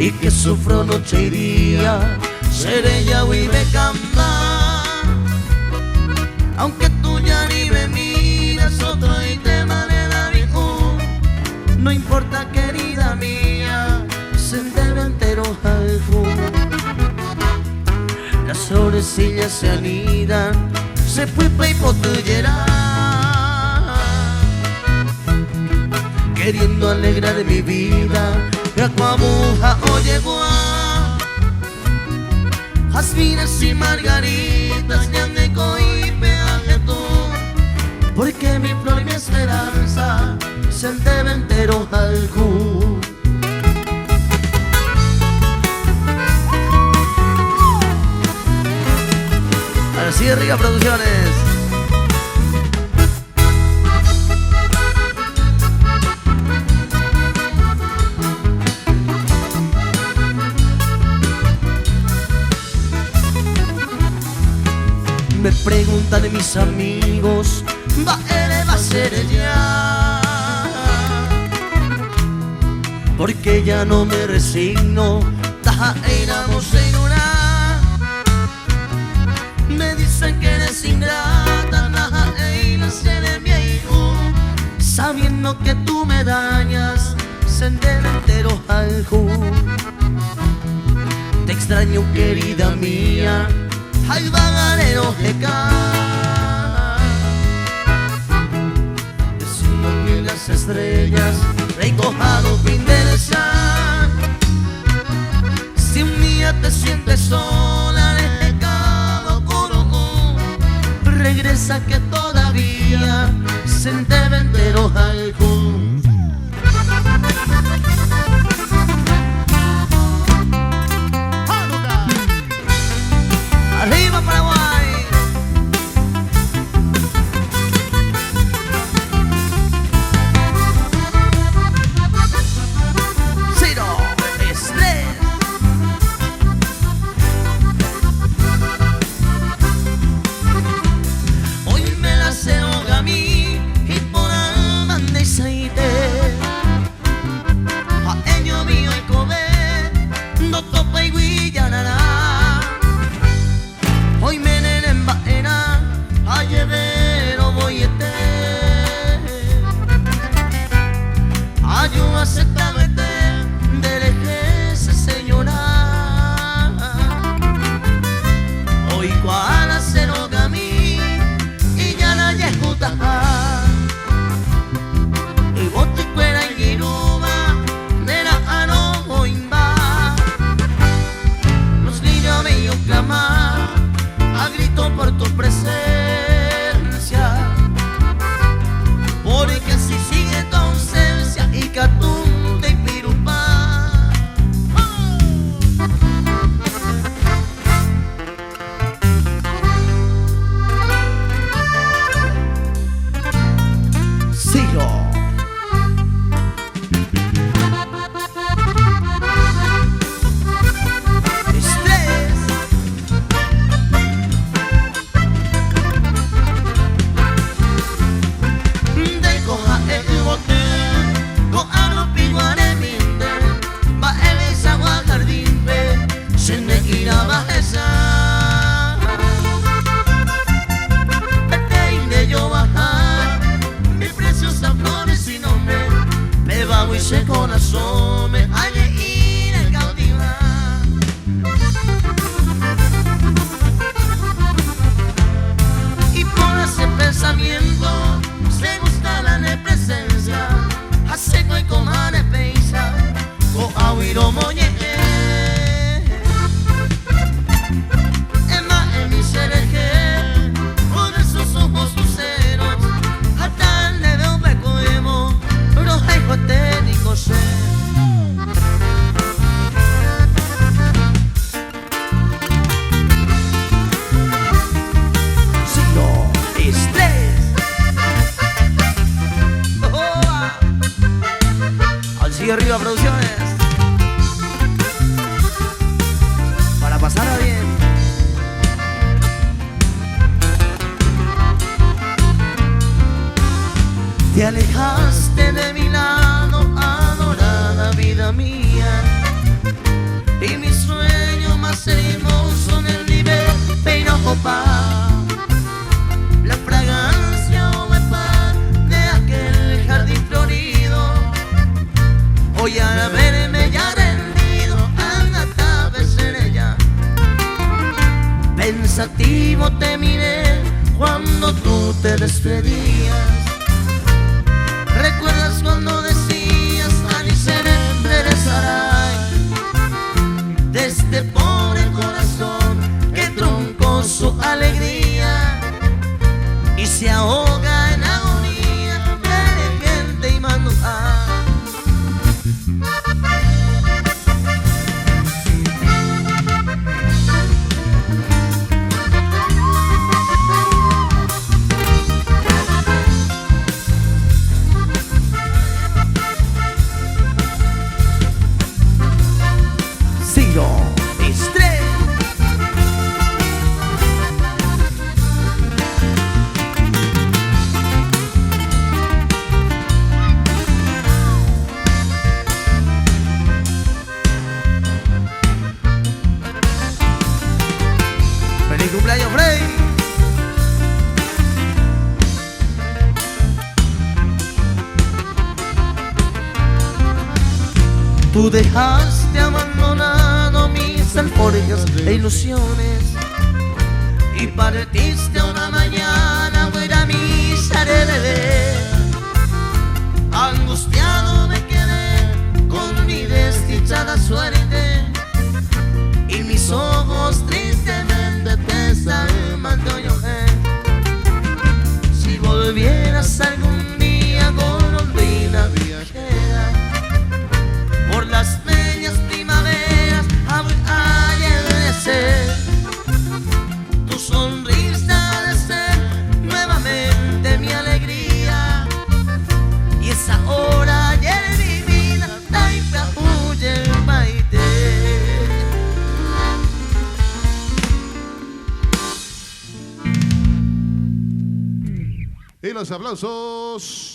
y que sufro noche y día, seré Yahweh de Camba. Aunque tú ya ni me miras otro y te manera vivo, no importa querida mía, sendero entero algo. Las florecillas se anidan, se pupa y potillera, queriendo alegrar mi vida. Aquamuja oye gua, jazmines y margaritas, ñandeco y peaje tú, porque mi flor y mi esperanza se entero entero algo. Así de Riga Producciones. Me preguntan mis amigos, va a ser ella, porque ya no me resigno, taja éramos en una. Me dicen que eres ingrata, taja e no seré mi hijo, sabiendo que tú me dañas, sendero entero algo. Te extraño querida mía, ay vagarero jeca, diciendo que las estrellas recojado pinderesa. Si un día te sientes sola, recado coro, regresa que todavía se entero entero algo. ¡Arriba Paraguay! Cero estrés. Hoy me la se ahoga a mí y por alma de aceite. A ello mío y comer, no topa y guillanará. Hoy me nenen baena, a llevero voy a yo aceptado de lejese señora. Hoy cual se roga a mí y ya la yejuta. Y bote cuera y guiruba, de la ano voy va. Los niños míos claman a grito por tu presencia, porque si sigue tu ausencia y catunde y pirupa. Sigo. Se con asome aye ir el cautivar y por ese pensamiento se gusta la presencia hace que comane peisa o aguiro moñe Emma en mi sereje con esos ojos luceros hasta le veo me coemo pero hay técnico sé. Signo estrés. Al sigue arriba Producciones. Para pasarla bien. Te alejaste de mi lado, adorada vida mía, despedías. ¿Recuerdas cuando decías a ni se enderezará de este pobre corazón que truncó su alegría y se ahoga en agonía de gente y manos? ¡Feliz cumpleaños, Frey! Tú dejaste abandonado mis alforjas e ilusiones y partiste una mañana, buena misa de bebé. Angustiado me quedé con mi desdichada suerte y mis ojos tristemente pesaban de llover. Si volvieras algún día golondrina viajera por las bellas primaveras a envejecer, tu sonrisa ha de ser nuevamente mi alegría y esa hora de mi vida taipa huye maite. Y los aplausos